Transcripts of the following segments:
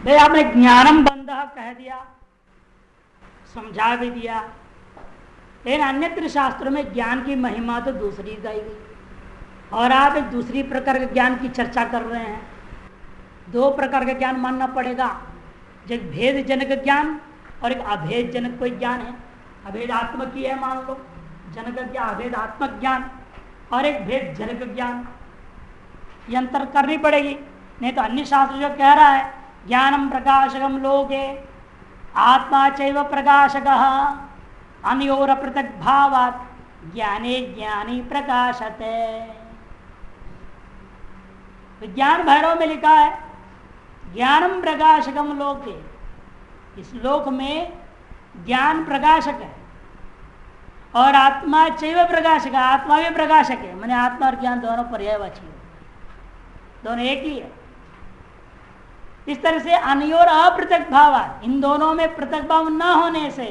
भाई आपने ज्ञानम बंध कह दिया, समझा भी दिया, लेकिन अन्यत्र शास्त्रों में ज्ञान की महिमा तो दूसरी गाई गई और आप एक दूसरी प्रकार के ज्ञान की चर्चा कर रहे हैं। दो प्रकार का ज्ञान मानना पड़ेगा, जो एक भेद जनक ज्ञान और एक अभेद जनक कोई ज्ञान है। अभेदात्मक ही है मान लो, जनक ज्ञान अभेदात्मक ज्ञान और एक भेद जनक ज्ञान, ये अंतर करनी पड़ेगी। नहीं तो अन्य शास्त्र जो कह रहा है ज्ञानम प्रकाशकम लोके आत्मा चैव प्रकाशकः अनयोर पृथक भावात् ज्ञाने ज्ञानी प्रकाशते। विज्ञान भैरव में लिखा है ज्ञानम प्रकाशकम लोके, इस लोक में ज्ञान प्रकाशक है और आत्मा चैव प्रकाशक, आत्मा भी प्रकाशक है। मैंने आत्मा और ज्ञान दोनों पर्यायवाची, दोनों एक ही है। इस तरह से अनयोर अपृथक भाव, इन दोनों में पृथक भाव न होने से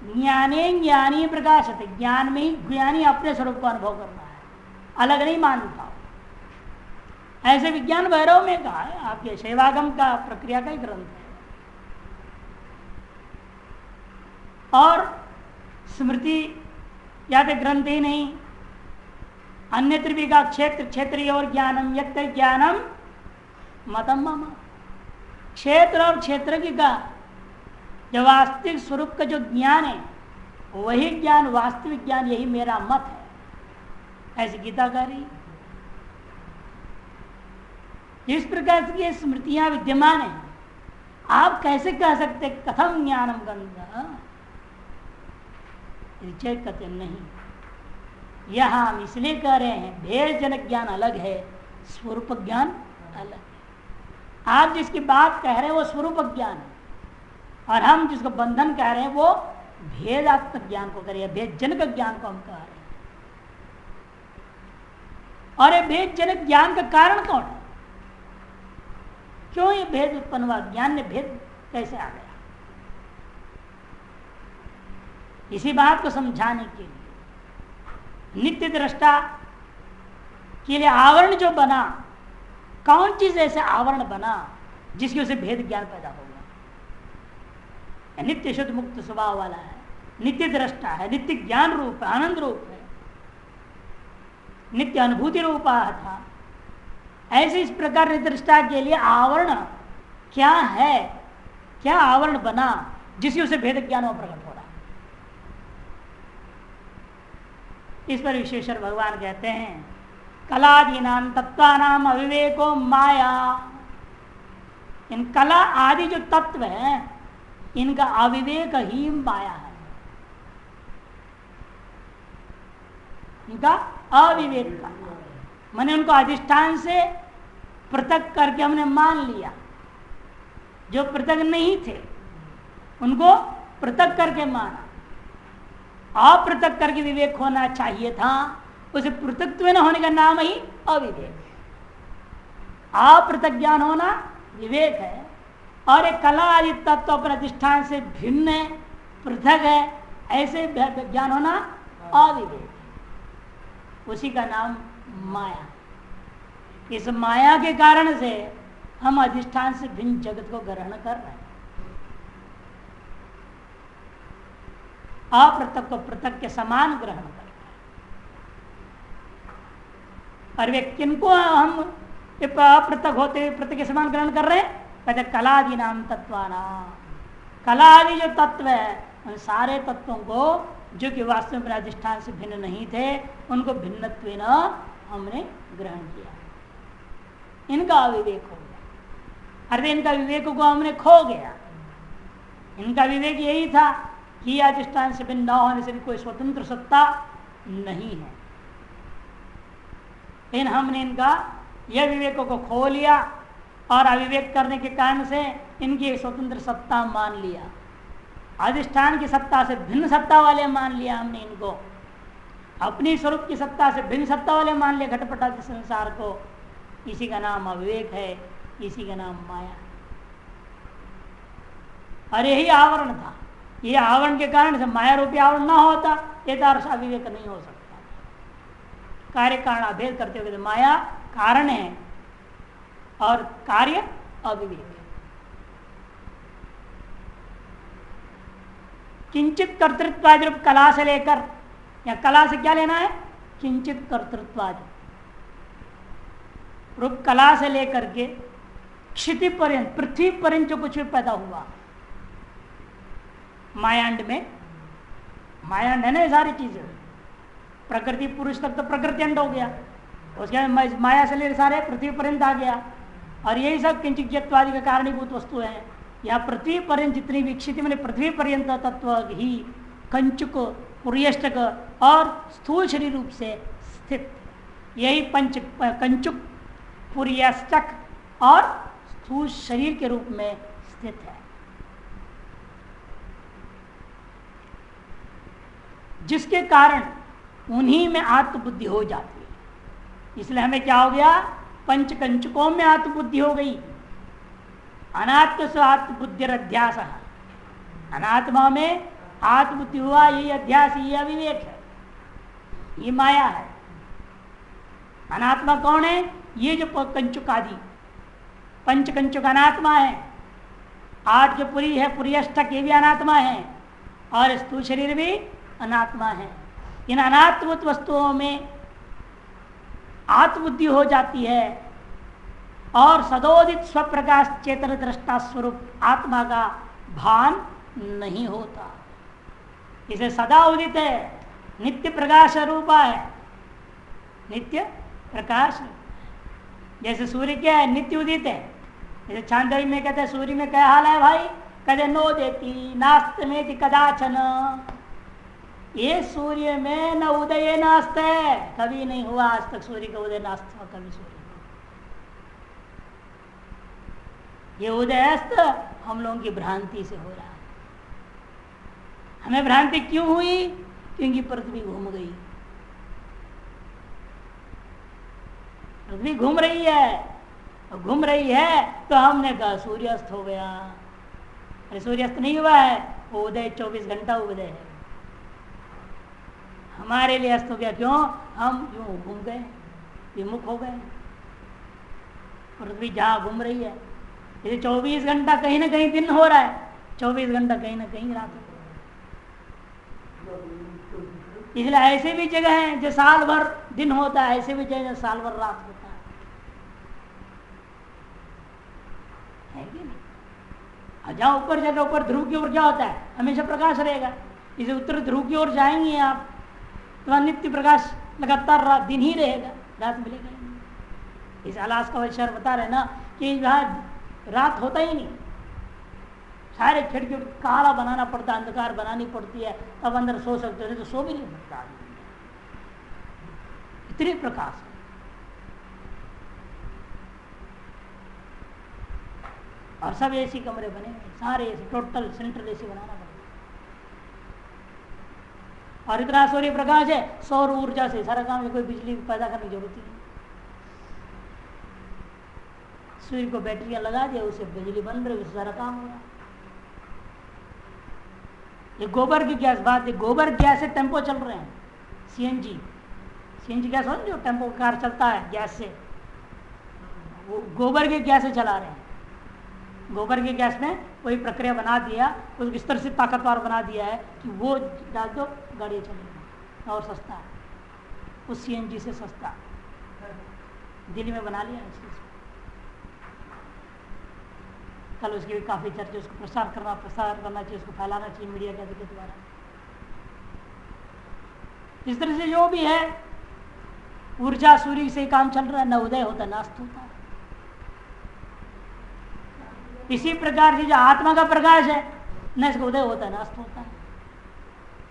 ज्ञाने ज्ञानी प्रकाशत, ज्ञान में ही ज्ञानी अपने स्वरूप को अनुभव करना है, अलग नहीं मानता। ऐसे विज्ञान भैरव में कहा है, आपके शैवागम का प्रक्रिया का ही ग्रंथ है। और स्मृति या तो ग्रंथ ही नहीं, अन्यत्र भी का क्षेत्र क्षेत्रीय और ज्ञानम यत्र ज्ञानम मतम मम, क्षेत्र और क्षेत्र की का जो वास्तविक स्वरूप का जो ज्ञान है वही ज्ञान वास्तविक ज्ञान, यही मेरा मत है। ऐसी गीताकारी इस प्रकार की स्मृतियां विद्यमान है। आप कैसे कह सकते कथम ज्ञानम गंधा, कहते नहीं। यहां हम इसलिए कह रहे हैं भेद जनक ज्ञान अलग है, स्वरूप ज्ञान अलग है। आप जिसकी बात कह रहे हैं वो स्वरूप ज्ञान है और हम जिसको बंधन कह रहे हैं वो भेदात्मक ज्ञान को कह रहे हैं, भेद जनक ज्ञान को हम कह रहे हैं। और ये भेद जनक ज्ञान का कारण कौन है? क्यों ये भेद उत्पन्न हुआ? ज्ञान में भेद कैसे आ गया? इसी बात को समझाने के लिए नित्य दृष्टा के लिए आवरण जो बना, कौन चीज ऐसे आवरण बना जिसकी उसे भेद ज्ञान पैदा हो गया? नित्य शुद्ध मुक्त स्वभाव वाला है, नित्य दृष्टा है, नित्य ज्ञान रूप है, आनंद रूप है, नित्य अनुभूति रूपा था। ऐसे इस प्रकार दृष्टा के लिए आवरण क्या है, क्या आवरण बना जिसकी उसे भेद ज्ञान में प्रकट हो रहा है? इस पर विशेषर भगवान कहते हैं कलादीनाम तत्वानाम अविवेको माया। इन कला आदि जो तत्व है इनका अविवेक ही माया है, इनका अविवेक का माने उनको अधिष्ठान से पृथक करके हमने मान लिया। जो पृथक नहीं थे उनको पृथक करके माना। अपृथक करके विवेक होना चाहिए था, उसे पृथकत्व न होने का नाम ही अविवेक है। अपृथक ज्ञान होना विवेक है और एक कला आदि तत्व अपने अधिष्ठान से भिन्न है, पृथक है, ऐसे ज्ञान होना अविवेक है। उसी का नाम माया। इस माया के कारण से हम अधिष्ठान से भिन्न जगत को ग्रहण कर रहे हैं। अपृथक को पृथक के समान ग्रहण कर रहे हैं। और वे किनको हम अपृथक होते हुए पृथक के समान ग्रहण कर रहे हैं? कहते कलादि नाम तत्वाना। कला आदि जो तत्व है उन सारे तत्वों को जो कि वास्तव में अधिष्ठान से भिन्न नहीं थे उनको भिन्नत्वेन हमने ग्रहण किया। इनका अविवेक हो गया, अरे इनका विवेक को हमने खो गया। इनका विवेक यही था कि अधिष्ठान से भिन्न न होने से भी कोई स्वतंत्र सत्ता नहीं है। लेकिन हमने इनका यह विवेकों को खो लिया और अविवेक करने के कारण से इनकी एक स्वतंत्र सत्ता मान लिया। अधिष्ठान की सत्ता से भिन्न सत्ता वाले मान लिया हमने इनको, अपनी स्वरूप की सत्ता से भिन्न सत्ता वाले मान लिया घटपट आदि संसार को। इसी का नाम अविवेक है, इसी का नाम माया। और यही आवरण था। ये आवरण के कारण से माया रूपी आवरण ना होता ये तारस अविवेक नहीं हो सकता। कार्य कारण अभेद करते हुए माया कारण है और कार्य अविवेक है। किंचित कर्तृत्वादि रूप कला से लेकर, या कला से क्या लेना है, किंचित कर्तृत्वादि रूप कला से लेकर के क्षिति पर्यंत, पृथ्वी पर्यंत जो कुछ भी पैदा हुआ मायांड में, मायांड है ना सारी चीजें, प्रकृति पुरुष तक तो प्रकृति अंड हो गया, उसके बाद माया से ले सारे पृथ्वी पर्यंत आ गया, और यही सब किंचित्वादि का कारणीभूत वस्तु है। यहाँ पृथ्वी पर्यंत जितनी विकसित मैंने पृथ्वी पर्यंत तत्व ही कंचुक पुर्यष्टक और स्थूल शरीर रूप से स्थित, यही पंच कंचुक पुर्यष्टक और स्थूल शरीर के रूप में स्थित है, जिसके कारण उन्हीं में आत्मबुद्धि हो जाती है। इसलिए हमें क्या हो गया, पंच कंचुकों में आत्मबुद्धि हो गई। अनात्म से आत्मबुद्धि अध्यास, अनात्मा में आत्मबुद्धि हुआ, यही अध्यास, ये अविवेक है, ये माया है। अनात्मा कौन है, ये जो कंचुक आदि पंच कंचुक अनात्मा है, 8 जो पुरी है पुर्यष्टक ये भी अनात्मा है, और स्थूल शरीर भी अनात्मा है। इन अनात्मभूत वस्तुओं में आत्मबुद्धि हो जाती है और सदोदित स्वप्रकाश चेतन दृष्टा स्वरूप आत्मा का भान नहीं होता। इसे सदा उदित है, नित्य प्रकाश रूपा है, नित्य प्रकाश। जैसे सूर्य क्या है, नित्य उदित है। जैसे छांदोग्य में कहते हैं सूर्य में क्या हाल है भाई, कदे नो देती नास्त में कदाचन, ये सूर्य में न उदय नास्त है, कभी नहीं हुआ आज तक सूर्य का उदय नास्त हुआ कभी सूर्य। ये उदय अस्त हम लोगों की भ्रांति से हो रहा है। हमें भ्रांति क्यों हुई, क्योंकि पृथ्वी घूम गई, पृथ्वी घूम रही है, घूम रही है तो हमने कहा सूर्यास्त हो गया। अरे सूर्यास्त नहीं हुआ है, वो उदय 24 घंटा उदय है, हमारे लिए अस्त हो गया। क्यों, हम यूं घूम गए, विमुख हो गए। पृथ्वी जहां घूम रही है, ये 24 घंटा कहीं ना कहीं दिन हो रहा है, 24 घंटा कहीं ना कहीं रात हो रहा है। इसलिए ऐसे भी जगह हैं जो साल भर दिन होता है, ऐसे भी जगह साल भर रात होता है कि नहीं। और जहां ऊपर जाकर ऊपर ध्रुव की ओर क्या होता है, हमेशा प्रकाश रहेगा। इसे उत्तर ध्रुव की ओर जाएंगे आप तो नित्य प्रकाश लगातार रात दिन ही रहेगा, रात मिलेगा नहीं। इस अलास्का वाले शहर बता रहे ना कि वहां रात होता ही नहीं, सारे खिड़की काला बनाना पड़ता, अंधकार बनानी पड़ती है, तब अंदर सो सकते हो, तो सो भी नहीं सकता, इतनी प्रकाश है। और सब एसी कमरे बने, सारे एसी, टोटल सेंट्रल एसी बनाना पड़ता। और इतना सूर्य प्रकाश है, सौर ऊर्जा से सारा काम है, कोई बिजली पैदा करने की जरूरत ही नहीं। सूर्य को बैटरियां लगा दिया, उससे बिजली बन रही, उससे सारा काम हुआ। ये गोबर की गैस बात है, गोबर गैस से टेम्पो चल रहे हैं, सीएनजी गैस हो जो टेम्पो कार चलता है गैस से, वो गोबर की गैस से चला रहे हैं। गोबर की गैस में कोई प्रक्रिया बना दिया, उसको इस तरह से ताकतवर बना दिया है कि वो डाल दो गाड़ी चलेगी, और सस्ता है, उस सीएनजी से सस्ता। दिल्ली में बना लिया इसको, कल उसकी भी काफी चर्चा, उसको प्रसार करना चाहिए, उसको फैलाना चाहिए मीडिया के द्वारा। इस तरह से जो भी है ऊर्जा सूर्य से काम चल रहा है, न उदय होता न अस्त होता। इसी प्रकार से जो आत्मा का प्रकाश है, न इसका उदय होता है न अस्त होता है,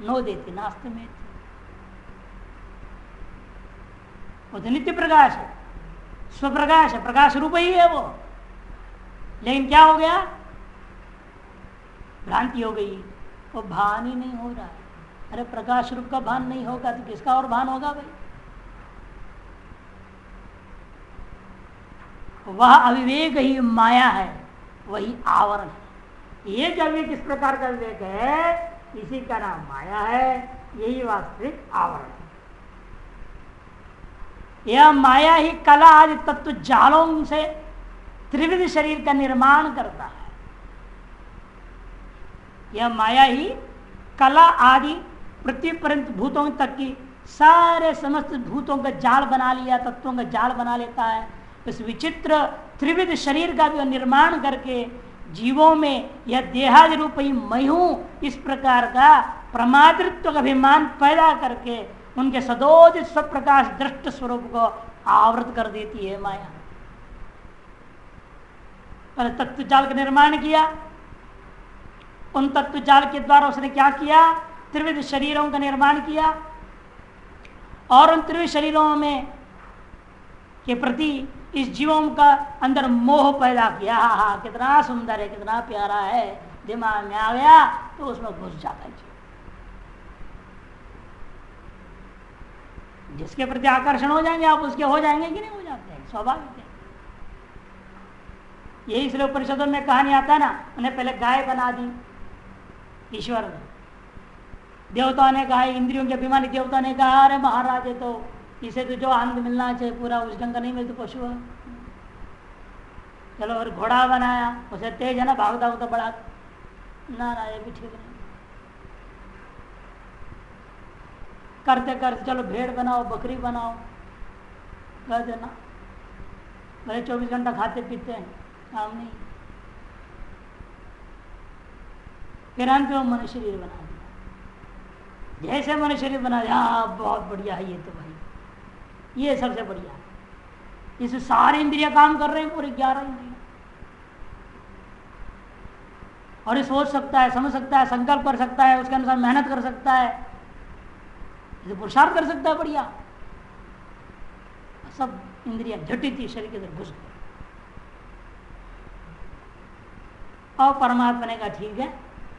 नो देती नास्त में, वो तो नित्य प्रकाश है, स्वप्रकाश है, प्रकाश रूप ही है वो। लेकिन क्या हो गया, भ्रांति हो गई, वो भान ही नहीं हो रहा है। अरे प्रकाश रूप का भान नहीं होगा तो किसका और भान होगा भाई। वह अविवेक ही माया है, वही आवरण है। ये जो अविवेक किस प्रकार का विवेक है, इसी का नाम माया है, यही वास्तविक आवरण है। यह माया ही कला आदि तत्व जालों से त्रिविध शरीर का निर्माण करता है। यह माया ही कला आदि पृथ्वी पर्यंत भूतों तक की सारे समस्त भूतों का जाल बना लिया, तत्वों का जाल बना लेता है। इस विचित्र त्रिविध शरीर का भी निर्माण करके जीवों में यह देहादि रूप ही मैं हूं, इस प्रकार का प्रमातृत्व का अभिमान पैदा करके उनके सदोदित स्वप्रकाश दृष्ट स्वरूप को आवृत कर देती है माया। पहले तत्व जाल का निर्माण किया, उन तत्व जाल के द्वारा उसने क्या किया, त्रिविध शरीरों का निर्माण किया और उन त्रिविध शरीरों में के प्रति इस जीवों का अंदर मोह पैदा किया। हा कितना सुंदर है, कितना प्यारा है, दिमाग में आ गया तो उसमें घुस जाता है। जिसके प्रति आकर्षण हो जाएंगे आप उसके हो जाएंगे कि नहीं हो जाते हैं, स्वाभाविक है। यही इसलिए उपनिषदों में कहानी आता है ना, उन्हें पहले गाय बना दी ईश्वर ने। देवताओं ने कहा, इंद्रियों के अभिमानी देवता ने कहा, अरे महाराज है तो इसे तो जो आनंद मिलना चाहिए पूरा उस ढंग का नहीं मिलता, पशु है। चलो और घोड़ा बनाया, उसे तेज है ना, भागता होता बड़ा ना, ये भी ठीक नहीं। करते करते चलो भेड़ बनाओ, बकरी बनाओ, कर देना, भले 24 घंटा खाते पीते हैं, काम नहीं। फिर अंत में मनुष्य शरीर बना दिया। जैसे मनुष्य शरीर बना दिया, बहुत बढ़िया है ये तो भाई, ये सबसे बढ़िया है। इसमें सारी इंद्रियां काम कर रहे हैं, पूरे 11 इंद्रियां, और ये सोच सकता है, समझ सकता है, संकल्प कर सकता है, उसके अनुसार मेहनत कर सकता है, इसे पुरुषार्थ कर सकता है, बढ़िया। सब इंद्रियां झटित शरीर के अंदर घुस गए। और परमात्मा ने कहा ठीक है,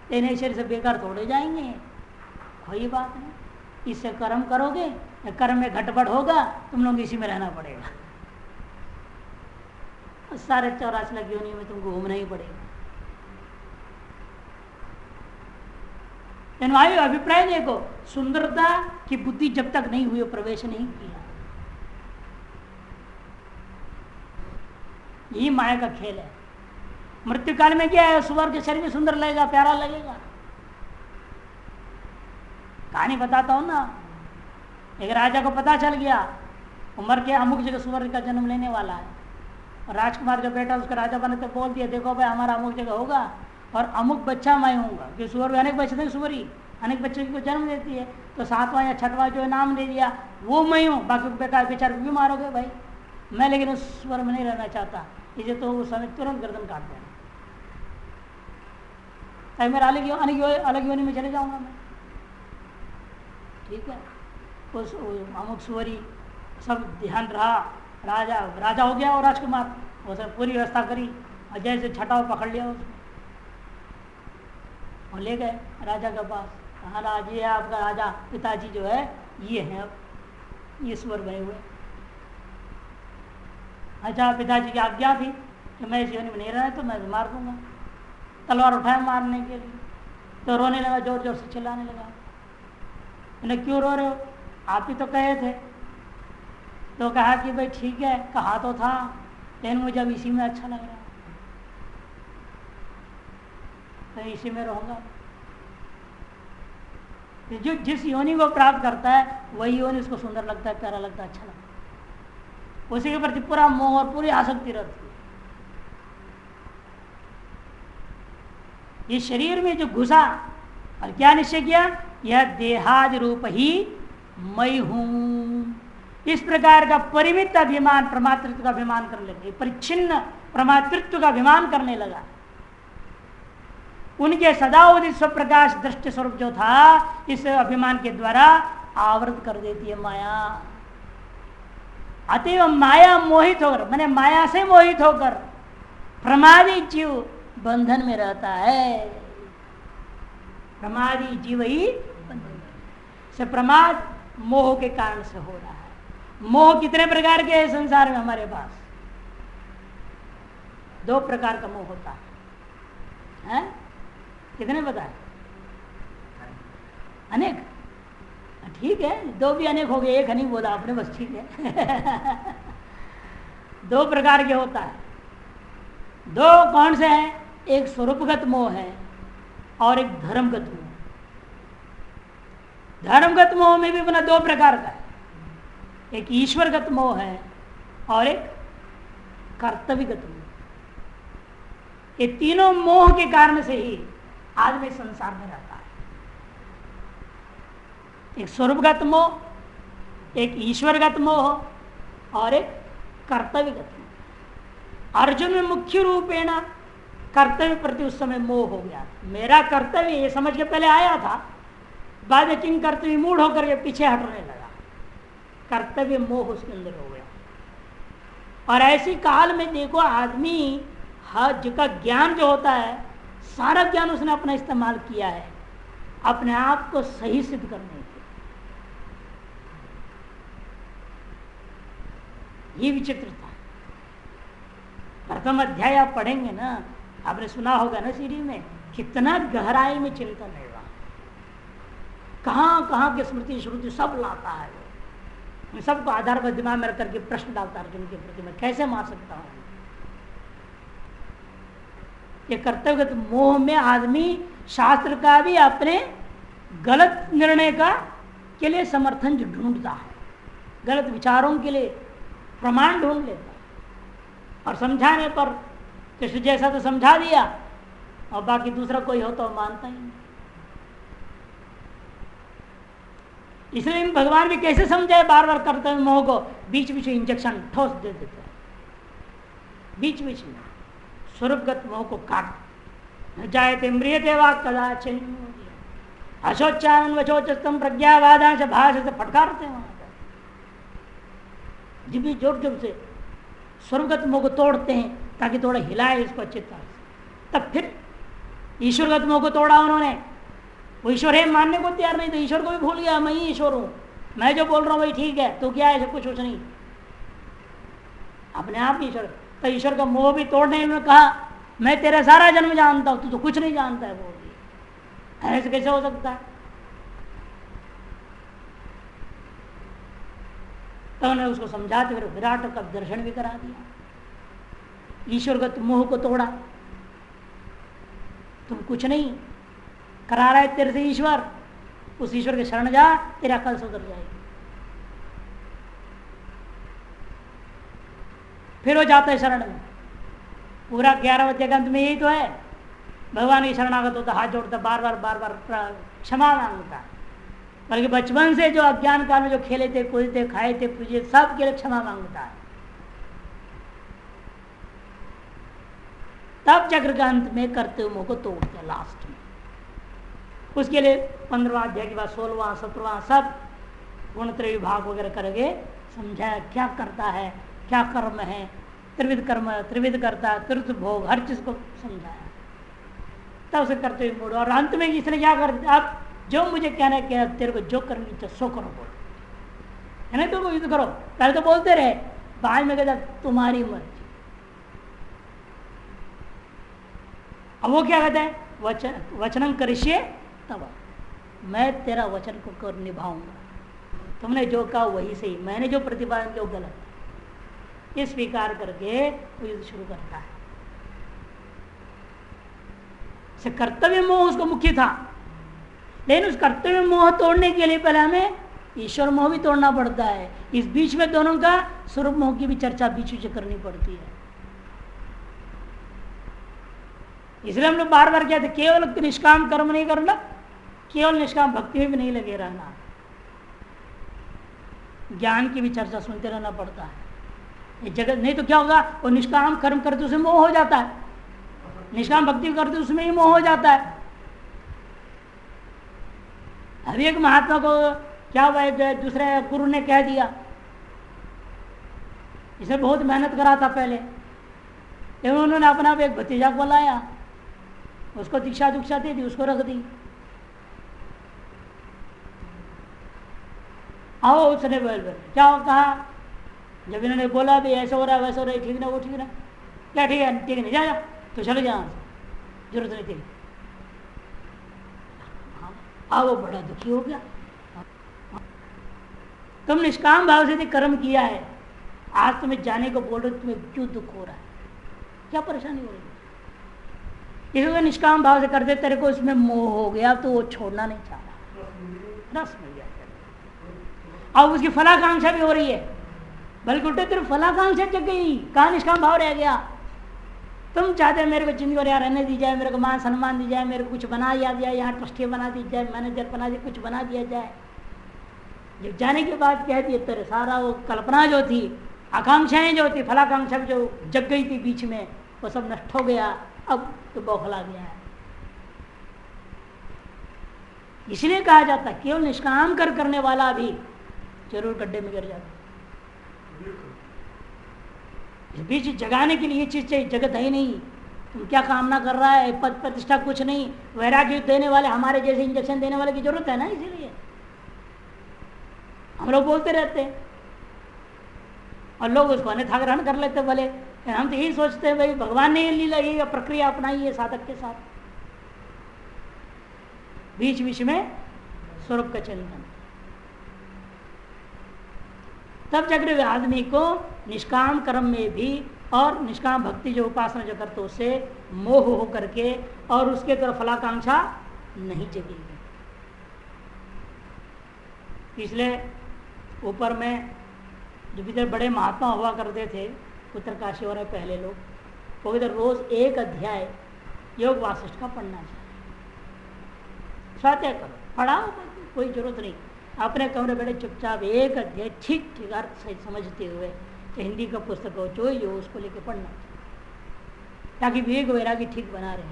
तेने शरीर से बेकार तोड़े जाएंगे, कोई बात नहीं, इससे कर्म करोगे, कर्म में घटबड़ होगा, तुम लोग इसी में रहना पड़ेगा। सारे 84 लाख योनि में तुमको घूमना ही पड़ेगा। वायु अभिप्राय देखो, सुंदरता की बुद्धि जब तक नहीं हुई, प्रवेश नहीं किया। यही माया का खेल है। मृत्यु काल में क्या है, सुअर के शरीर में सुंदर लगेगा, प्यारा लगेगा। कहानी बताता हूं ना, एक राजा को पता चल गया उम्र के अमुक जगह सुअर का जन्म लेने वाला है, और राजकुमार जो बेटा उसका राजा बने तो बोल दिया, देखो भाई हमारा अमुक जगह होगा और अमुक बच्चा मैं हूँगा, कि सुअर अनेक बच्चे थे, सुअरी अनेक बच्चों को जन्म देती है, तो 7वां या 6वां जो नाम दे दिया वो मैं हूँ, बाकी बेकार बेचारे भी मारोगे भाई, मैं लेकिन उस स्वर में नहीं रहना चाहता, इसे तो उस समय तुरंत गर्दन काट देना, मेरा अलग योनि में चले जाऊंगा मैं। ठीक है, उस अमुक सुअरी सब ध्यान रहा, राजा हो गया और राजकुमार, उसने पूरी व्यवस्था करी और जैसे छटाव पकड़ लिया उसने और ले गए राजा के पास। हाँ राज, ये आपका राजा पिताजी जो है ये है, अब ये सुअर बने हुए। अच्छा, पिताजी की आज्ञा थी कि मैं इस योनि में नहीं रहना तो मैं मार दूंगा। तलवार उठाए मारने के लिए, तो रोने लगा, जोर जोर से चिल्लाने लगा। मैंने क्यों रो रहे हो, आप ही तो कहे थे। तो कहा कि भाई ठीक है, कहा तो था, लेकिन मुझे अब इसी में अच्छा लग रहा है, तो इसी में रहूंगा। जो जिस योनि को प्राप्त करता है वही योनि उसको सुंदर लगता है, प्यारा लगता है, अच्छा लगता है, उसी के प्रति पूरा मोह और पूरी आसक्ति रहती है। ये शरीर में जो घुसा और क्या निश्चय किया, यह देहादि रूप ही मैं हूं, इस प्रकार का परिमित अभिमान, प्रमातृत्व का अभिमान करने लगे, परिच्छिन्न प्रमातृत्व का अभिमान करने लगा। उनके सदा उदित स्वप्रकाश दृष्टि स्वरूप जो था, इस अभिमान के द्वारा आवृत कर देती है माया। अतएव माया मोहित होकर, मैंने माया से मोहित होकर प्रमादी जीव बंधन में रहता है। प्रमादी जीव ही बंधन से, प्रमाद मोह के कारण से हो रहा है। मोह कितने प्रकार के हैं संसार में हमारे पास? 2 प्रकार का मोह होता है। कितने बताए? अनेक। ठीक है, 2 भी अनेक हो गए, एक नहीं बोला आपने, बस ठीक है। 2 प्रकार के होता है। 2 कौन से हैं? एक स्वरूपगत मोह है और एक धर्मगत मोह। धर्मगत मोह में भी अपना दो प्रकार का है, एक ईश्वरगत मोह है और एक कर्तव्यगत मोह। ये तीनों मोह के कारण से ही आदमी संसार में रहता है। एक स्वरूपगत मोह, एक ईश्वरगत मोह और एक कर्तव्यगत मोह। अर्जुन में मुख्य रूपेण कर्तव्य प्रति उस समय मोह हो गया। मेरा कर्तव्य ये समझ के पहले आया था, बाद में किंग कर्तव्य मूड होकर के पीछे हटने लगा, कर्तव्य मोह उसके अंदर हो गया। और ऐसी काल में देखो आदमी जिसका ज्ञान जो होता है, सारा ज्ञान उसने अपना इस्तेमाल किया है अपने आप को सही सिद्ध करने के। ये विचित्रता। प्रथम अध्याय आप पढ़ेंगे ना, आपने सुना होगा ना सीढ़ी में, कितना गहराई में चिंतन है वहां, कहां कहां की स्मृति श्रुति सब लाता है वो, सबको आधार पर दिमाग में रख करके प्रश्न डालता है अर्जुन के प्रति, मैं कैसे मार सकता हूं। ये कर्तव्यगत मोह में आदमी शास्त्र का भी अपने गलत निर्णय का के लिए समर्थन ढूंढता है, गलत विचारों के लिए प्रमाण ढूंढ लेता है, और समझाने पर कृष्ण जैसा तो समझा दिया और बाकी दूसरा कोई हो तो मानता ही नहीं। इसलिए भगवान भी कैसे समझाए बार बार कर्तव्य मोह को, बीच बीच में इंजेक्शन ठोस दे देते हैं, बीच बीच में स्वरूपगत मोह को काट जायते म्रियते वा कदाचिन अशोचानन वचोचस्तम प्रज्ञावादांश भाषा से फटकारते हैं वहां पर, जब भी जोर जोर से स्वरूपगत मोह को तोड़ते हैं ताकि थोड़ा हिलाए इसको अच्छी तरह से। तब फिर ईश्वरगत मोह को तोड़ा उन्होंने, वो ईश्वर है मानने को तैयार नहीं, तो ईश्वर को भी भूल गया, मैं ही ईश्वर हूं, मैं जो बोल रहा हूं वही ठीक है, तो क्या है, कुछ नहीं, अपने आप ईश्वर। तो ईश्वर का मोह भी तोड़ने में कहा मैं तेरा सारा जन्म जानता हूं, तू तो कुछ नहीं जानता है, वो ऐसे कैसे हो सकता है। तो उन्होंने उसको समझाते फिर विराट का दर्शन भी करा दिया, ईश्वरगत मोह को तोड़ा, तुम कुछ नहीं, करा रहा है तेरे से ईश्वर, उस ईश्वर के शरण जा, तेरा अकल सुधर जाएगी। फिर वो जाता है शरण में, पूरा 11 अध्याय के अंत में यही तो है, भगवान की शरणागत होता, हाथ जोड़ता, बार बार क्षमा मांगता, बल्कि बचपन से जो अज्ञान काल में जो खेले थे, कूदे थे, खाए थे, पूजे, सब के लिए क्षमा मांगता है। तब चक्र का अंत में कर्तव्य मोह को तोड़ते हैं लास्ट में। उसके लिए 15वां अध्याय के बाद 16वां 17वां सब गुणत्रय विभाग वगैरह करके समझाया क्या करता है, क्या कर्म है, त्रिविध कर्म, त्रिविध करता, तीर्थ भोग, हर चीज को समझाया। तब उसे कर्तव्य मोड़, और अंत में इसने क्या कर दिया, आप जो मुझे कहना है, तेरे को जो करने की सो करो, बोल है ना, तुमको युद्ध करो। पहले तो बोलते रहे, बाद में कहता तुम्हारी मर्जी। अब वो क्या कहता है, वचन करिष्ये तब, मैं तेरा वचन को कर निभाऊंगा, तुमने जो कहा वही सही, मैंने जो प्रतिपादन किया वो गलत है, ये स्वीकार करके वो युद्ध शुरू करता है। कर्तव्य मोह उसको मुख्य था, लेकिन उस कर्तव्य मोह तोड़ने के लिए पहले हमें ईश्वर मोह भी तोड़ना पड़ता है। इस बीच में दोनों का स्वरूप मोह की भी चर्चा बीच बीच करनी पड़ती है। इसलिए हम लोग बार बार कहते, केवल निष्काम कर्म नहीं करना, केवल निष्काम भक्ति में भी नहीं लगे रहना, ज्ञान की भी चर्चा सुनते रहना पड़ता है। ये जगत नहीं तो क्या होगा, वो निष्काम कर्म करते उसमें मोह हो जाता है, निष्काम भक्ति करते उसमें ही मोह हो जाता है। अभी एक महात्मा को क्या हुआ, दूसरे गुरु ने कह दिया, इसे बहुत मेहनत करा था पहले, लेकिन उन्होंने अपना एक भतीजा को लाया, उसको दीक्षा दीक्षा दे दी, उसको रख दी। आओ उसने बोल क्या कहा, जब इन्होंने बोला भी ऐसा हो रहा है वैसा हो रहा है, ठीक ना, वो ठीक ना, क्या ठीक है, ठीक नहीं, जा तो चले जा, जरूरत नहीं थी। वो बड़ा दुखी हो गया, तुम निष्काम भाव से कर्म किया है, आज तुम्हें जाने को बोल रहे, तुम्हें क्यों दुख हो रहा है, क्या परेशानी हो रही है। इसलिए निष्काम भाव से करते, तेरे को इसमें मोह हो गया तो वो छोड़ना नहीं चाह रहा। रस मिल गया। अब उसकी फलाकांक्षा भी हो रही है, बल्कि उल्टे तरफ फलाकांक्षा जग गई, कहाँ निष्काम भाव रह गया। तुम चाहते मेरे को जिंदगी और यहाँ रहने दी जाए, मेरे को मान सम्मान दी जाए, मेरे को कुछ बना दिया जाए, यहाँ ट्रस्टी बना दी जाए, मैनेजर बना दिया, कुछ बना दिया जाए। जब जाने के बाद कह दिए तेरे सारा वो कल्पना जो थी, आकांक्षाएं जो थी, फलाकांक्षा जो जग गई थी बीच में, वो सब नष्ट हो गया। अब तो बौखला गया है। इसलिए कहा जाता है केवल निष्काम कर करने वाला भी जरूर गड्ढे में गिर जाता। इस बीच जगाने के लिए ये चीज चाहिए, जगत है ही नहीं, तुम क्या कामना कर रहा है, पद प्रतिष्ठा कुछ नहीं, वैराग्य देने वाले हमारे जैसे इंजेक्शन देने वाले की जरूरत है ना। इसीलिए हम लोग बोलते रहते हैं और लोग उसको अन्यथा ग्रहण कर लेते बोले। हम तो यही सोचते हैं भाई भगवान ने ये लीला, ये प्रक्रिया अपनाई है साधक के साथ, बीच बीच में स्वरूप का चिंतन। तब जाकर आदमी को निष्काम कर्म में भी और निष्काम भक्ति जो उपासना जो करते उससे मोह हो करके और उसके तरफ फलाकांक्षा नहीं जगेगी। इसलिए ऊपर में जो इधर बड़े महात्मा हुआ करते थे उत्तरकाशी और पहले लोग, वो इधर रोज एक अध्याय योग वासिष्ठ का पढ़ना चाहिए। स्वाध्याय करो, पढ़ाओ, कोई जरूरत नहीं, अपने कमरे बैठे चुपचाप एक अध्याय ठीक ठीक अर्थ सही समझते हुए, तो हिंदी का पुस्तक हो जो ही हो उसको लेके पढ़ना चाहिए, ताकि विवेक वैरागी ठीक बना रहे।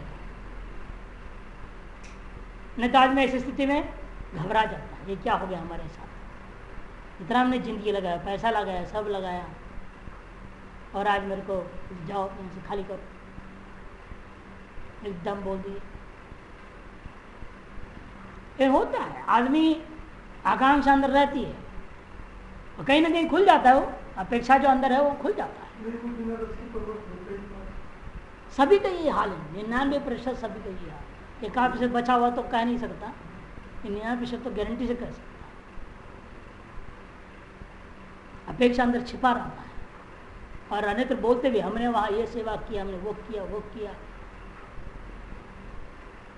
नहीं तो आज में ऐसी स्थिति में घबरा जाता है, ये क्या हो गया हमारे साथ, इतना हमने जिंदगी लगाया, पैसा लगाया, सब लगाया, और आज मेरे को जाओ यहाँ से खाली करो, एकदम बोल दिए। ये होता है, आदमी आकांक्षा अंदर रहती है और कहीं ना कहीं खुल जाता है, वो अपेक्षा जो अंदर है वो खुल जाता है। सभी का ये हाल है, 99% सभी का ये हाल। 1% बचा हुआ तो कह नहीं सकता, 99% तो गारंटी से कह सकता। अपेक्षा अंदर छिपा रहता है और अन्यत्र बोलते भी हमने वहां ये सेवा किया, हमने वो किया वो किया।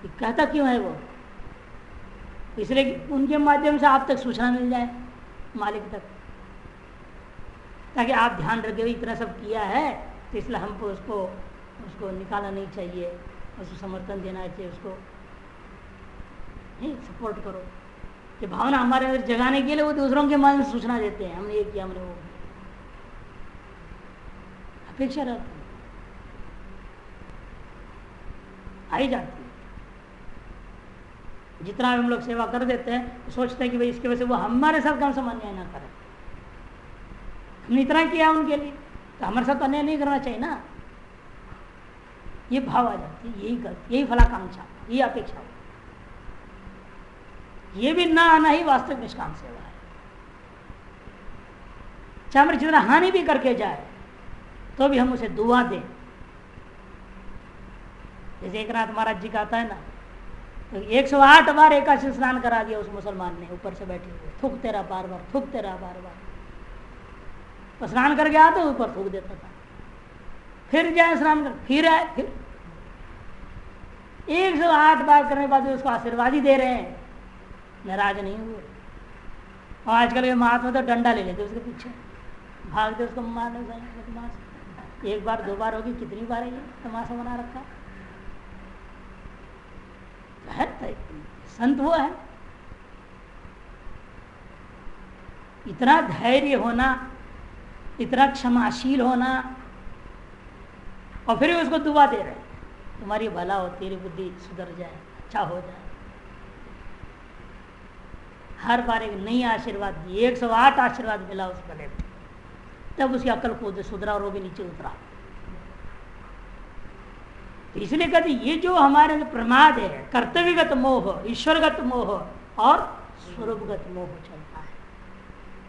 ये कहता क्यों है वो? इसलिए उनके माध्यम से आप तक सूचना मिल जाए, मालिक तक, ताकि आप ध्यान रखें इतना सब किया है तो इसलिए हमको उसको निकालना नहीं चाहिए, उसको समर्थन देना चाहिए, उसको नहीं सपोर्ट करो। ये भावना हमारे अंदर जगाने के लिए वो दूसरों के मन में सूचना देते हैं, हमने ये किया, हमने वो, अपेक्षा रहती है, आई जाती है। जितना हम लोग सेवा कर देते हैं तो सोचते हैं कि भाई इसकी वजह से वो हमारे साथ कम से अन्याय ना करें, हमने इतना किया उनके लिए तो हमारे साथ अन्याय नहीं करना चाहिए ना। ये भाव आ जाती है, यही गलती, यही फलाकांक्षा, यही अपेक्षा, ये भी ना आना ही वास्तविक निष्काम सेवा है। चाहे हमारे जितना हानि भी करके जाए तो भी हम उसे दुआ दें। जैसे एक रात महाराज जी का आता है ना, तो 108 बार एकादशी स्नान करा दिया उस मुसलमान ने, ऊपर से बैठे हुए, थूक तेरा बार बार, थूक तेरा बार बार। तो स्नान करके आता ऊपर थूक देता था, फिर जाए स्नान कर, फिर आए, फिर 108 बार करने के बाद उसको आशीर्वाद ही दे रहे हैं, नाराज नहीं हुए। और आजकल के महात्मा तो डंडा ले लेते उसके पीछे, भागते उसको मारने तमाशा। एक बार दो बार होगी, कितनी बार है ये तमाशा बना रखा है। संत वो है, इतना धैर्य होना, इतना क्षमाशील होना, और फिर उसको दुआ दे रहे हैं तुम्हारी भला हो, तेरी बुद्धि सुधर जाए, अच्छा हो जाए। हर बार एक नई आशीर्वाद दी, 108 आशीर्वाद मिला उस भले, तब उसकी अकल को सुधरा और वो भी नीचे उतरा। तो इसलिए कहते ये जो हमारे प्रमाद है, कर्तव्यगत मोह, ईश्वरगत मोह और स्वरूपगत मोह चलता है,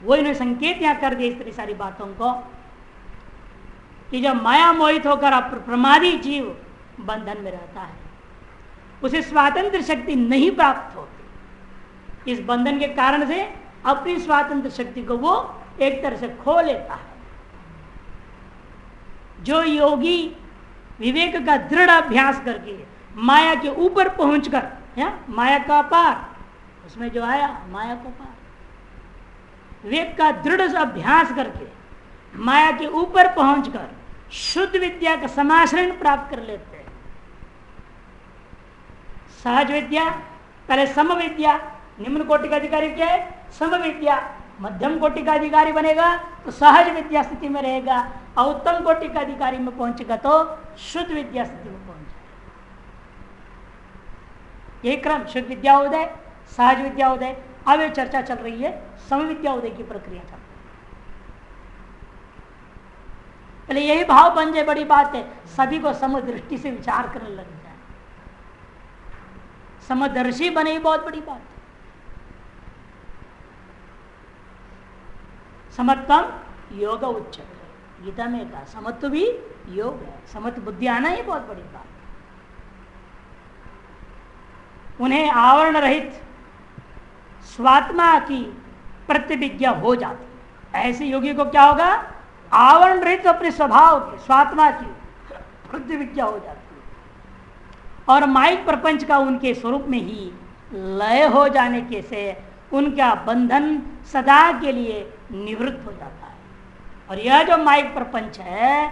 वो इन्हें संकेत यहाँ कर दिया इस तरह सारी बातों को, कि जब माया मोहित होकर प्रमादी जीव बंधन में रहता है, उसे स्वातंत्र शक्ति नहीं प्राप्त होती। इस बंधन के कारण से अपनी स्वातंत्र शक्ति को वो एक तरह से खो लेता है। जो योगी विवेक का दृढ़ अभ्यास करके माया के ऊपर पहुंचकर, माया का पार उसमें जो आया माया को पार। विवेक का दृढ़ अभ्यास करके माया के ऊपर पहुंचकर शुद्ध विद्या का समाश्रय प्राप्त कर लेते हैं। सहज विद्या पहले सम विद्या, निम्न कोटि का अधिकारी क्या है? सम विद्या। मध्यम कोटि का अधिकारी बनेगा तो सहज विद्या स्थिति में रहेगा, और उत्तम कोटि का अधिकारी में पहुंचेगा तो शुद्ध विद्या स्थिति में पहुंच जाएगा। यही क्रम शुद्ध विद्या उदय, सहज विद्या उदय। अब ये चर्चा चल रही है सम विद्या उदय की प्रक्रिया चल रही है। पहले यही भाव बन जाए, बड़ी बात है। सभी को समदृष्टि से विचार करने लग जाए, समदर्शी बने, ही बहुत बड़ी बात है। समत्वम योग उच्चते, गीता में कहा समत्व भी योग है। समत्व बुद्धि आना ही बहुत बड़ी बात है। उन्हें आवरण रहित स्वात्मा की प्रतिविज्ञा हो जाती। ऐसे योगी को क्या होगा? आवरण रहित अपने स्वभाव की, स्वात्मा की प्रतिविज्ञा हो जाती है, और माइक प्रपंच का उनके स्वरूप में ही लय हो जाने के से उनका बंधन सदा के लिए निवृत्त हो जाता है। और यह जो माइक प्रपंच है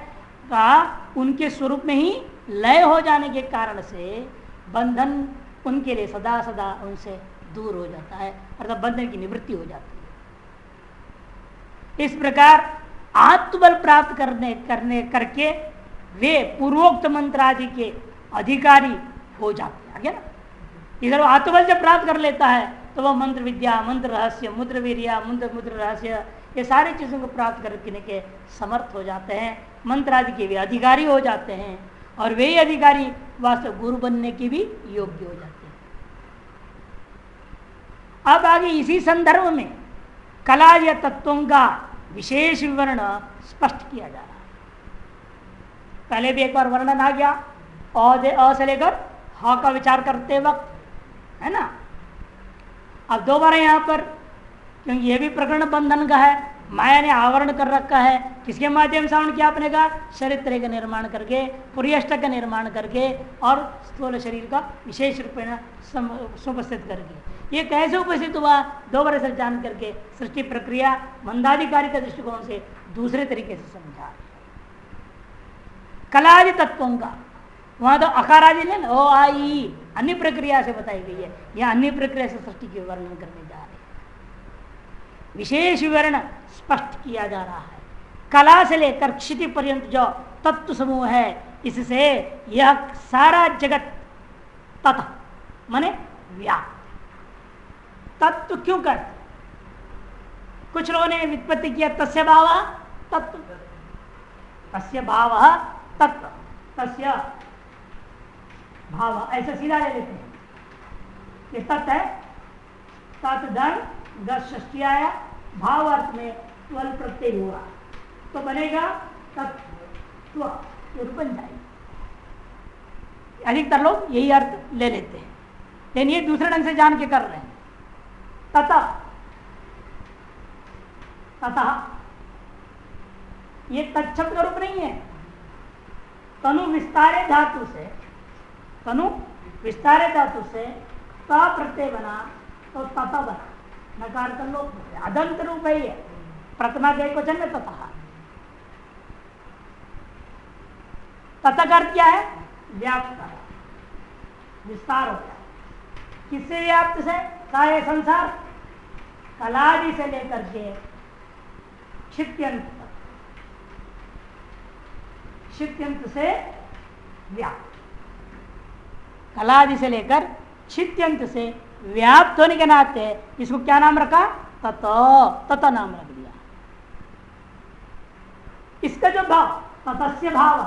का उनके स्वरूप में ही लय हो जाने के कारण से बंधन उनके लिए सदा सदा उनसे दूर हो जाता है, अर्थात बंधन की निवृत्ति हो जाती है। इस प्रकार आत्मबल प्राप्त करके वे पूर्वोक्त मंत्र आदि के अधिकारी हो जाते हैं। आगे ना, इधर आत्मबल जब प्राप्त कर लेता है तो वह मंत्र विद्या, मंत्र रहस्य, मुद्र वीर्य, मुद्र रहस्य, ये सारी चीजों को प्राप्त करने के समर्थ हो जाते हैं। मंत्र आदि के वे अधिकारी हो जाते हैं, और वे अधिकारी वास्तव गुरु बनने के भी योग्य हो जाते हैं। अब आगे इसी संदर्भ में कला या तत्वों का विशेष विवरण स्पष्ट किया जा रहा है। पहले भी एक बार वर्णन आ गया अ से लेकर ह का विचार करते वक्त, है ना। अब दोबारा यहाँ पर, क्योंकि ये भी प्रकरण बंधन का है, माया ने आवरण कर रखा है। किसके माध्यम से आवरण किया? अपने का शरीर का निर्माण करके, पुर्यष्ट का निर्माण करके, और स्थूल शरीर का विशेष रूप में सुपस्थित करके। ये कैसे उपस्थित हुआ? दोबारा से जान करके सृष्टि प्रक्रिया मंदाधिकारी के दृष्टिकोण से दूसरे तरीके से समझा। कलादि तत्वों का वहां तो अकार आदि ने ओ आई अन्य प्रक्रिया से बताई गई है, यह अन्य प्रक्रिया से सृष्टि के वर्णन करने जा रहे हैं। विशेष विवरण स्पष्ट किया जा रहा है। कला से लेकर क्षिति पर्यंत जो तत्व समूह है, इससे यह सारा जगत तथा माने व्याप्त। तत्व क्यों करते? कुछ लोगों ने व्युत्पत्ति किया तस्य भाव तत्व, तस्य भाव तत्व, तस्य भाव, ऐसा सीधा ले लेते हैं। ये तत्व है, तत् धन गस षष्ठी आया, भाव अर्थ में त्वल प्रत्यय हुआ तो बनेगा तत्व, बन जाएगा। अधिकतर लोग यही अर्थ ले लेते हैं, लेकिन ये दूसरे ढंग से जान के कर रहे हैं। तथा ये तत्शब्द का रूप नहीं है। तनु विस्तारे धातु से, तनु विस्तारे धातु से त प्रत्यय बना तो तथा बना, नकार का लोप हो गया। अदंत रूप है ये, प्रथमा के क्वचन में तथा। तथा का अर्थ क्या है? व्याप्त, विस्तार हो गया। किससे व्याप्त से? सारे संसार, कलादि से लेकर के क्षित्यंत, क्षित्यंत से व्याप्त, कलादि से लेकर क्षित्यंत से व्याप्त होने के नाते इसको क्या नाम रखा? तत नाम रख दिया। इसका जो भाव ततस्य भाव,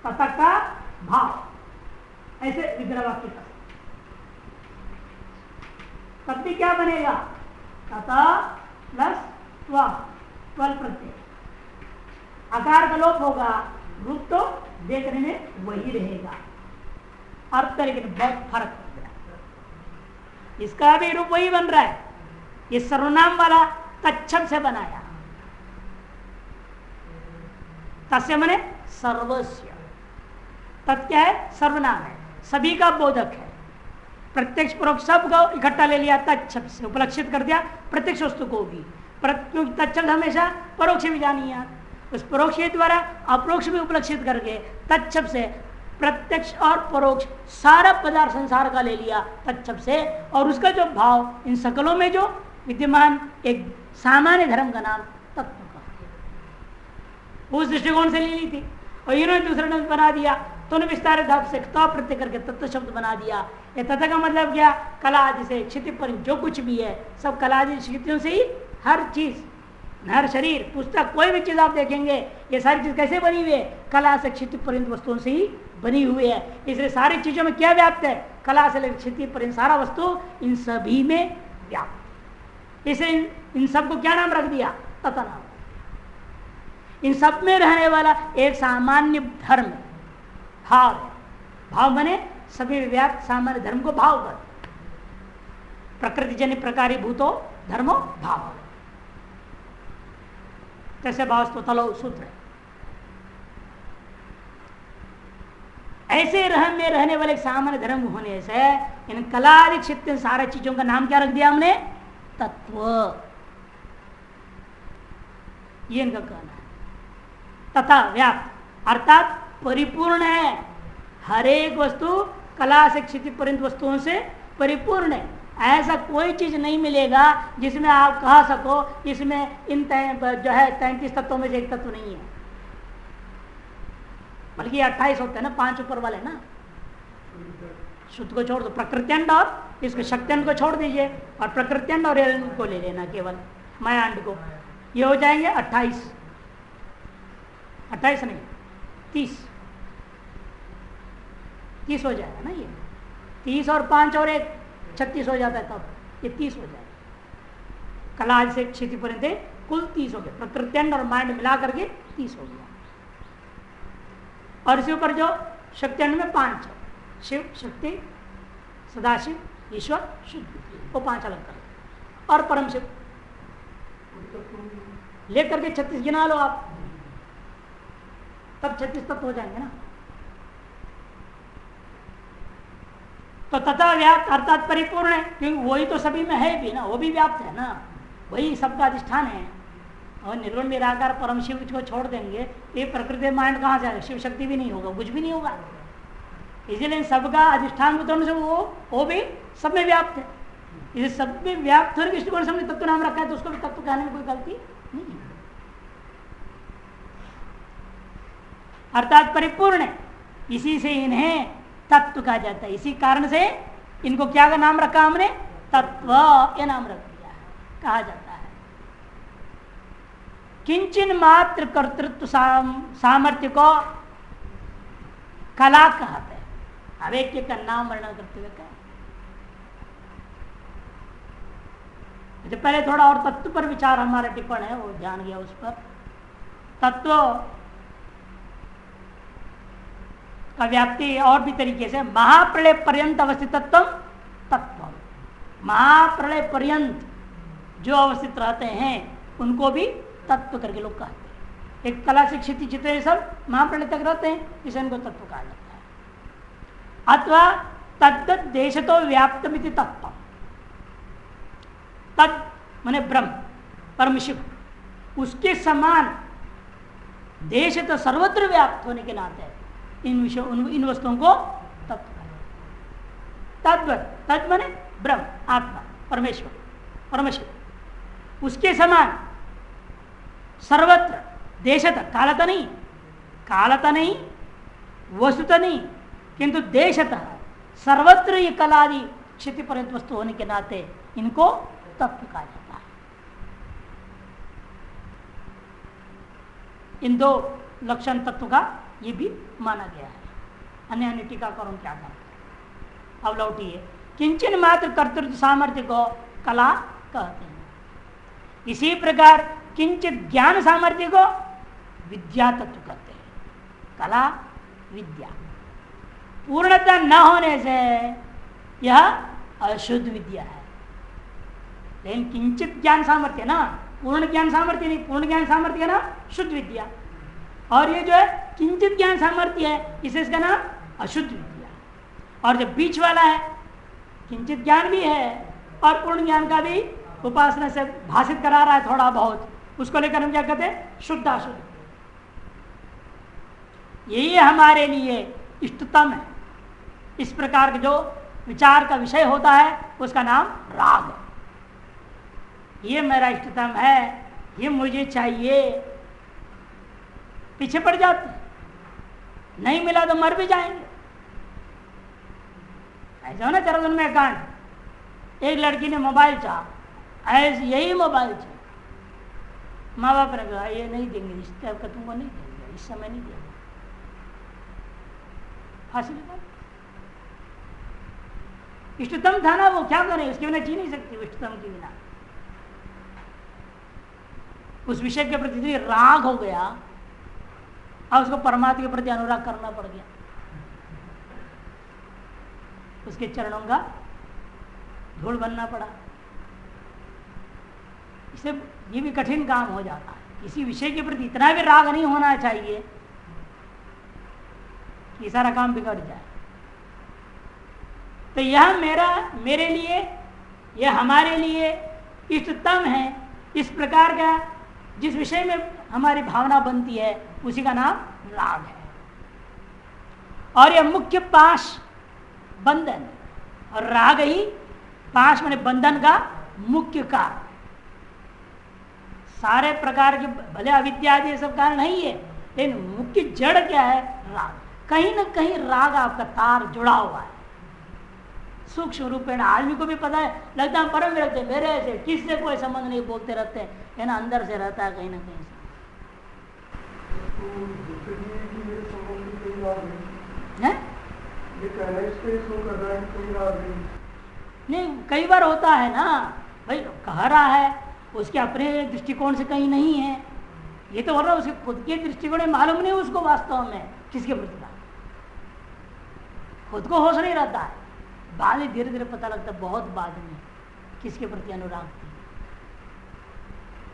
तत का भाव, ऐसे विग्रह वाक्य का तब भी क्या बनेगा? तथा प्लस त्वल प्रत्यय, आकार का लोप होगा, रूप तो देखने में वही रहेगा, अर्थ तरीके में बहुत फर्क हो गया। इसका भी रूप वही बन रहा है। ये सर्वनाम वाला तच्छब्द से बनाया, तस्य मने सर्वस्य, तत् क्या है? सर्वनाम है, सभी का बोधक है। प्रत्यक्ष परोक्ष सब को इकट्ठा ले लिया, तत्शब्द से उपलक्षित कर दिया प्रत्यक्ष वस्तु को भी। तत्शब्द हमेशा परोक्ष भी जानिए आप, उस परोक्ष के द्वारा अपरोक्ष भी उपलक्षित करके तत्शब्द से प्रत्यक्ष और परोक्ष सारा पदार्थ संसार का ले लिया तत्शब्द से, और उसका जो भाव इन सकलों में जो विद्यमान एक सामान्य धर्म का नाम तत्व का, उस दृष्टिकोण से ले ली थी। और इन्होंने दूसरा नाम बना दिया, तो विस्तार धातु से प्रत्यय करके तत्व शब्द बना दिया। ये तत्व का मतलब क्या? कला आदि से क्षिति पर जो कुछ भी है सब कला आदि क्षितियों से ही, हर चीज, हर शरीर, पुस्तक, कोई भी चीज आप देखेंगे ये सारी चीज कैसे बनी हुई है? कला से क्षिति पर्यंत वस्तुओं से ही बनी हुई है। इसलिए सारी चीजों में क्या व्याप्त है? कला से लेकर क्षिति पर्यंत सारा वस्तु इन सभी में व्याप्त। इसलिए इन सबको क्या नाम रख दिया? तत्व नाम। इन सब में रहने वाला एक सामान्य धर्म भाव है। भाव बने सभी व्याप्त सामान्य धर्म को भाव कर, प्रकृति जन्य प्रकारी भूतो धर्मो भाव, जैसे भावस्तु तलो सूत्र है। ऐसे रहन में रहने वाले सामान्य धर्म होने से इन कलादि क्षेत्र सारे चीजों का नाम क्या रख दिया हमने? तत्व। ये इनका कहना है। तथा व्याप्त अर्थात परिपूर्ण है। हर एक वस्तु कला से क्षिति पर्यंत वस्तुओं से परिपूर्ण है। ऐसा कोई चीज नहीं मिलेगा जिसमें आप कह सको इसमें इन जो है 33 तत्वों में से एक तत्व नहीं है। बल्कि 28 होते हैं ना, 5 ऊपर वाले ना। शुद्ध को छोड़ दो, प्रकृत्यंड और इसको शक्त्यंड को छोड़ दीजिए और प्रकृत्यंड और को ले लेना, केवल मायांड को। ये हो जाएंगे 28 नहीं 30 हो जाएगा ना। ये 30 और 5 और 1 36 हो जाता है, तब ये 30 हो जाएगा। कला से क्षिति पर्यंत कुल 30 हो गए, प्रकृत्यंड और माइंड मिला करके 30 हो गया। और इसके ऊपर जो शक्त्यंड में 5 है, शिव, शक्ति, सदाशिव, ईश्वर, शुद्ध, वो 5 अलग कर, और परम शिव लेकर के 36 गिना लो आप, तब 36 तत्व हो जाएंगे ना। तो तथा व्याप्त अर्थात परिपूर्ण है, क्योंकि वही तो सभी में है भी ना, वो भी व्याप्त है ना, वही सबका अधिष्ठान है। और निर्गुण निराकार परम शिव को छोड़ देंगे, ये प्रकृति माइंड कहाँ से आएगा? शिव शक्ति भी नहीं होगा, कुछ भी नहीं होगा। इसलिए सबका अधिष्ठान होने से वो भी सब में व्याप्त है। इसे सब में व्याप्त होने के दृष्टिकोण से हमने तत्व नाम रखा है, तो उसको भी तत्व कहने में कोई गलती नहीं है। अर्थात परिपूर्ण है, इसी से इन्हें तत्व कहा जाता है। इसी कारण से इनको क्या का नाम रखा हमने? तत्व, ये नाम रख दिया है, कहा जाता है। किंचन मात्र कर्तृत्व सामर्थ्य को कला कहते हैं। अब एक का नाम वर्णन करते हुए कहें, तो पहले थोड़ा और तत्व पर विचार हमारा टिप्पण है, वो ध्यान गया उस पर। तत्व का व्याप्ति और भी तरीके से, महाप्रलय पर्यंत अवस्थित तत्व, महाप्रलय पर्यंत जो अवस्थित रहते हैं उनको भी तत्व करके लोग कहते हैं। एक कला से क्षिति जितने सब महाप्रलय तक रहते हैं, इसे इनको तत्व कहा जाता है। अथवा तद्दत देश तो व्याप्तमिति तत्व, तद माने ब्रह्म परम शिव, उसके समान देश तो सर्वत्र व्याप्त होने के नाते इन वस्तुओं को तत्व तद्वत, तद माने ब्रह्म आत्मा परमेश्वर परमेश्वर, उसके समान सर्वत्र देशतः, कालता नहीं वस्तुतः नहीं, किंतु देशतः सर्वत्र ये कलादि क्षिति पर्यंत वस्तु होने के नाते इनको तत्व कहा जाता है। इन दो लक्षण तत्व का ये भी माना गया है। अन्य अन्य टीकाकारों क्या कहते हैं, अब लौटिए। किंचन मात्र कर्तृत्व सामर्थ्य को कला कहते हैं। इसी प्रकार किंचित ज्ञान सामर्थ्य को विद्या तत्व कहते हैं। कला विद्या पूर्णता न होने से यह अशुद्ध विद्या है। लेकिन किंचित ज्ञान सामर्थ्य ना, पूर्ण ज्ञान सामर्थ्य नहीं, पूर्ण ज्ञान सामर्थ्य ना शुद्ध विद्या, और ये जो है किंचित ज्ञान सामर्थ्य है, इसे इसका नाम अशुद्ध विद्या। और जो बीच वाला है किंचित ज्ञान भी है और पूर्ण ज्ञान का भी उपासना से भाषित करा रहा है थोड़ा बहुत, उसको लेकर हम क्या कहते हैं? शुद्धाशुद्ध। यही हमारे लिए इष्टतम है। इस प्रकार के जो विचार का विषय होता है उसका नाम राग है। ये मेरा इष्टतम है, ये मुझे चाहिए, पीछे पड़ जाते हैं, नहीं मिला तो मर भी जाएंगे। ऐसा हो ना चरदन में कांड, एक लड़की ने मोबाइल चाहा, ऐसे यही मोबाइल चाहिए, माँ बाप ने कहा ये नहीं देंगे, इस टाइप का तुमको नहीं देंगे, इस समय नहीं देंगे, फांसी लगा। इष्टतम था ना वो, क्या करे, उसके बिना जी नहीं सकती इष्टतम के बिना। उस विषय के प्रति इतनी राग हो गया और उसको परमात्मा के प्रति अनुराग करना पड़ गया, उसके चरणों का धूल बनना पड़ा। इसे ये भी कठिन काम हो जाता है। किसी विषय के प्रति इतना भी राग नहीं होना चाहिए कि सारा काम बिगड़ जाए। तो यह मेरे लिए, यह हमारे लिए इष्टतम है। इस प्रकार का जिस विषय में हमारी भावना बनती है उसी का नाम राग है। और यह मुख्य पाश बंधन, और राग ही पाश माने बंधन का मुख्य कारण। सारे प्रकार के भले अविद्या आदि सब कारण नहीं है, लेकिन मुख्य जड़ क्या है? राग। कहीं ना कहीं राग आपका तार जुड़ा हुआ है सूक्ष्म रूपेण। आदमी को भी पता है, लगता है परम विरक्त है, मेरे से किससे कोई संबंध नहीं, बोलते रहते हैं, है ना, अंदर से रहता है कहीं ना कहीं से। नहीं, कई बार होता है ना भाई, कह रहा है उसके अपने दृष्टिकोण से कहीं नहीं है, ये तो हो रहा है उसके खुद के दृष्टिकोण में मालूम नहीं उसको वास्तव में किसके प्रति, खुद को होश नहीं रहता है। बाद में धीरे धीरे पता लगता है, बहुत बाद में किसके प्रति अनुराग थी।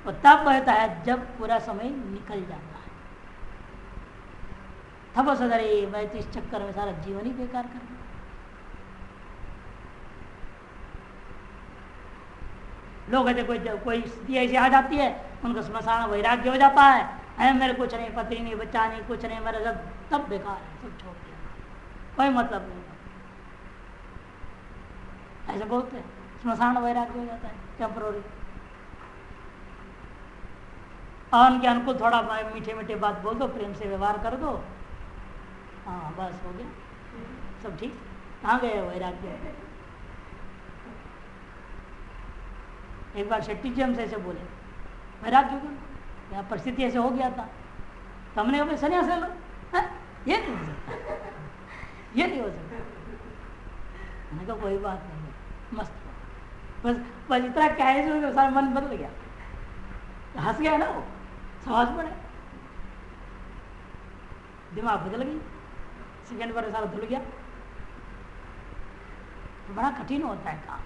और तब कहता है जब पूरा समय निकल जाता है, तब सदरे मैं तो इस चक्कर में सारा जीवन ही बेकार कर दिया। लोग कहते कोई स्थिति ऐसी आ जाती है, उनको स्मशान वैराग्य हो जाता है, मेरे कुछ नहीं, पति नहीं, बच्चा नहीं, कुछ नहीं, मेरा सब बेकार है, सब छोड़ दिया, कोई मतलब नहीं। ऐसे बोलते हैं, स्मशान वैराग्य हो जाता है टेम्पोररी। और उनके अनुकूल थोड़ा मीठे मीठे बात बोल दो, प्रेम से व्यवहार कर दो, हाँ बस हो गया, सब ठीक। कहाँ गए वैराग्य? एक बार शेट्टी जी हमसे ऐसे बोले, वैराग्य क्यों? यहाँ परिस्थिति ऐसे हो गया था, तो हमने कहा सन्यास ले लो। ये नहीं हो सकता, ये नहीं हो सकता। मैंने कहा कोई बात नहीं, मस्त बस इतना कहे तो सारा मन बदल गया, हंस गया ना वो, समझ पड़े, दिमाग बदल गई, सेकंड पर सारा धुल गया। तो बड़ा कठिन होता है काम।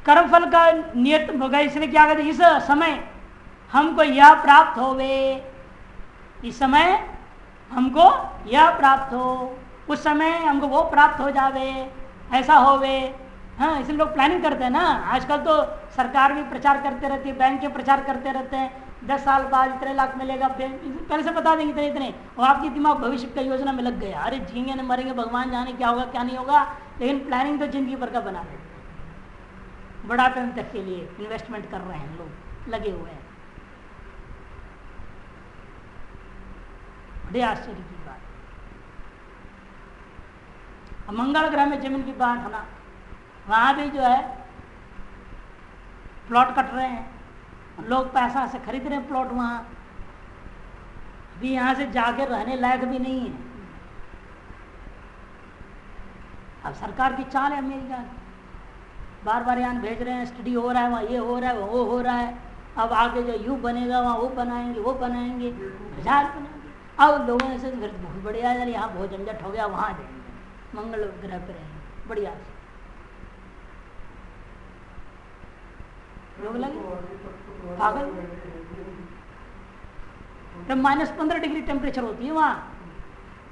कर्मफल का नियत होगा, इसलिए क्या कहते इस समय हमको यह प्राप्त होवे, इस समय हमको यह प्राप्त हो, उस समय हमको वो प्राप्त हो जावे, ऐसा होवे। हाँ, इसलिए लोग प्लानिंग करते हैं ना। आजकल तो सरकार भी प्रचार करते रहती है, बैंक के प्रचार करते रहते हैं, 10 साल बाद इतने लाख मिलेगा, पहले से बता देंगे इतने इतने, और आपकी दिमाग भविष्य का योजना में लग गया। अरे जिएंगे न मरेंगे, भगवान जाने क्या होगा क्या नहीं होगा, लेकिन प्लानिंग तो जिंदगी भर का बना देते, बुढ़ापे तक के लिए इन्वेस्टमेंट कर रहे हैं, लोग लगे हुए हैं। बड़े आश्चर्य की बात। मंगल ग्रह में जमीन की बात है ना, वहां भी जो है प्लॉट कट रहे हैं, लोग पैसा से खरीद रहे हैं प्लॉट। वहां अभी यहां से जाके रहने लायक भी नहीं है। अब सरकार की चाल है अमेरिका, बार बार यहाँ भेज रहे हैं, स्टडी हो रहा है, वहाँ ये हो रहा है, वो हो रहा है। अब आगे जो यू बनेगा वहाँ वो बनाएंगे, वो बनाएंगे, बाजार बनाएंगे। अब लोगों ने से बहुत बढ़िया है, यहाँ बहुत झंझट हो गया, वहाँ जाएंगे, मंगल ग्रह पर रहेंगे, बढ़िया से लोग लगे पागल। तो -15 डिग्री टेम्परेचर होती है वहाँ,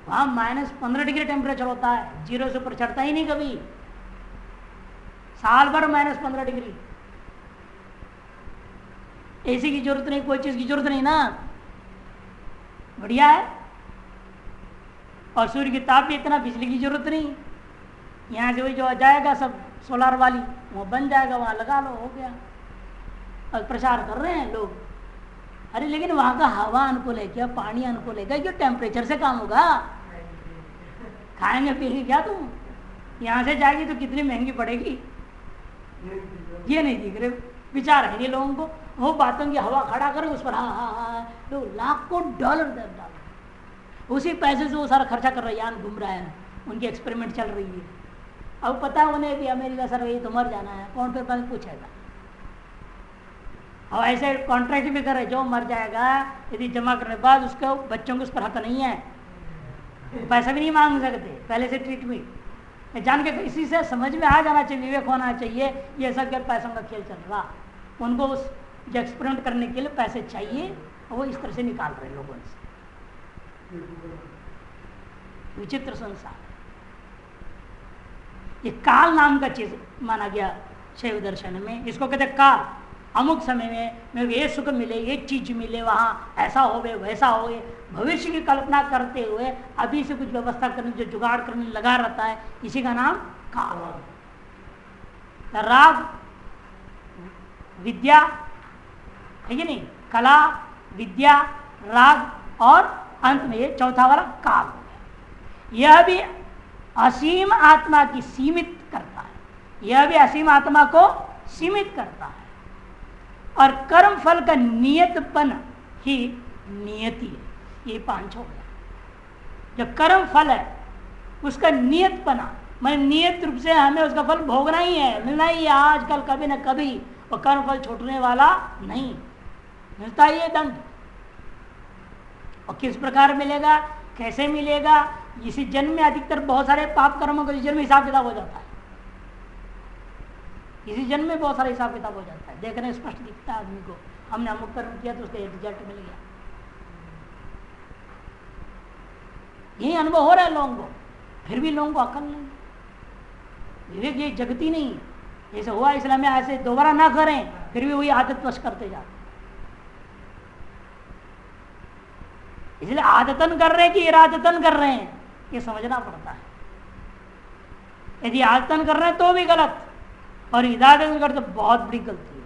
वहां -15 डिग्री टेम्परेचर होता है, 0 से ऊपर चढ़ता ही नहीं कभी, साल भर -15 डिग्री। एसी की जरूरत नहीं, कोई चीज की जरूरत नहीं ना, बढ़िया है। और सूर्य की ताप भी इतना, बिजली की जरूरत नहीं। यहाँ से वही जो जाएगा सब सोलार वाली, वो बन जाएगा, वहां लगा लो, हो गया। और प्रचार कर रहे हैं लोग। अरे लेकिन वहां का हवा अनुकूल है क्या, पानी अनुकूल है क्या, जो टेम्परेचर से काम होगा? खाएंगे पिएंगे क्या तुम? यहाँ से जाएगी तो कितनी महंगी पड़ेगी, ये नहीं दिख रहे। विचार है ये लोगों को, वो बातों की हवा खड़ा करो उस पर, हाँ तो लाखों डॉलर डाल, उसी पैसे से वो सारा खर्चा कर रहा है, यान घूम रहा है, उनकी एक्सपेरिमेंट चल रही है। अब पता है उन्हें भी अमेरिका सर ये तो मर जाना है, कौन फिर पास पूछेगा? और ऐसे कॉन्ट्रैक्ट भी करे, जो मर जाएगा यदि जमा करने के बाद उसके बच्चों को उस पर हक नहीं है, पैसा भी नहीं मांग सकते पहले से ट्रीटमेंट जान के। इसी से समझ में आ जाना चाहिए, विवेक होना चाहिए, ये सब के पैसों का खेल चल रहा। उनको उस जो एक्सपेरिमेंट करने के लिए पैसे चाहिए, और वो इस तरह से निकाल रहे लोगों से। विचित्र संसार। ये काल नाम का चीज माना गया शैव दर्शन में, इसको कहते काल। अमुक समय में मेरे को ये सुख मिले, ये चीज मिले, वहाँ ऐसा होवे वैसा होवे, भविष्य की कल्पना करते हुए अभी से कुछ व्यवस्था करने, जो जुगाड़ करने लगा रहता है, इसी का नाम काल। राग विद्या है कि नहीं, कला विद्या राग और अंत में ये चौथा वाला काल हो गया। यह भी असीम आत्मा की सीमित करता है, यह भी असीम आत्मा को सीमित करता है। और कर्म फल का नियतपन ही नियति है, ये 5 हो गया। जो कर्म फल है उसका नियतपना, मैं नियत रूप से हमें उसका फल भोगना ही है, मिलना ही है आजकल, कभी न कभी। और कर्म फल छूटने वाला नहीं, मिलता ही है दंड। और किस प्रकार मिलेगा, कैसे मिलेगा? इसी जन्म में अधिकतर बहुत सारे पाप कर्मों का इस जन्म में हिसाब किताब हो जाता है, इसी जन्म में बहुत सारा हिसाब किताब हो जाता है। देखने स्पष्ट दिखता है आदमी को, हमने अमुक कर्म किया तो उसका रिजल्ट मिल गया। यही अनुभव हो रहा है लोगों को, फिर भी लोगों को अकल नहीं, विवेक ये जगती नहीं। जैसे हुआ इसलिए में ऐसे दोबारा ना करें, फिर भी वही आदतवश करते जाते। इसलिए आदतन कर रहे हैं कि इरादतन कर रहे हैं, ये समझना पड़ता है। यदि आदतन कर रहे हैं तो भी गलत, और इरादतन करते तो बहुत बड़ी गलती है।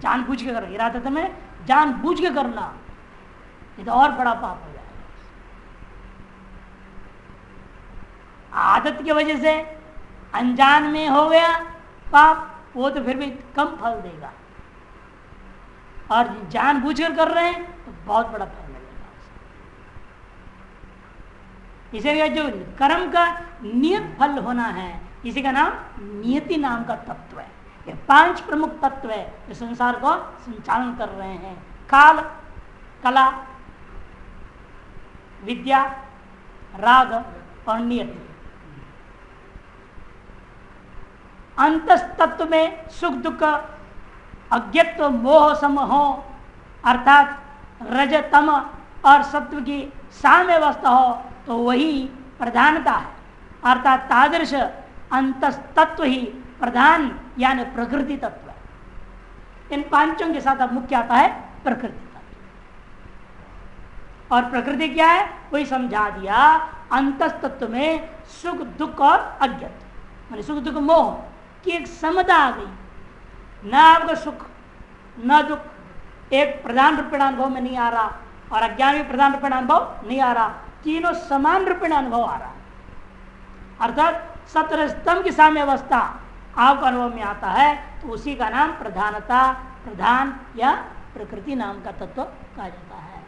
जानबूझ के कर, इरादत में जानबूझ के करना, ये तो और बड़ा पाप हो जाएगा। आदत की वजह से अनजान में हो गया पाप, वो तो फिर भी कम फल देगा, और जानबूझकर कर रहे हैं तो बहुत बड़ा फल मिलेगा। इसीलिए जो कर्म का नियत फल होना है, इसी का नाम नियति नाम का तत्व है। ये 5 प्रमुख तत्व है जो संसार को संचालन कर रहे हैं। काल, कला, विद्या, राग और नियति। अंतस्तत्व में सुख दुख अज्ञत्व मोह समोह अर्थात रजतम और सत्व की साम्य अवस्था हो तो वही प्रधानता है, अर्थात तादृश अंतस्तत्व ही प्रधान यानी प्रकृति तत्व है। इन 5 के साथ अब मुख्य आता है प्रकृति तत्व। और प्रकृति क्या है वही समझा दिया। अंतस्तत्व में सुख दुख और अज्ञत्व, माने सुख दुख मोह की एक समता आ गई। न आपका सुख न दुख एक प्रधान रूपेण अनुभव में नहीं आ रहा, और अज्ञान भी प्रधान रूपेण अनुभव नहीं आ रहा, तीनों समान रूपेण अनुभव आ रहा है। अर्थात सतरस्तम की साम्य अवस्था आपको अनुभव में आता है, तो उसी का नाम प्रधानता, प्रधान या प्रकृति नाम का तत्व कहा जाता है।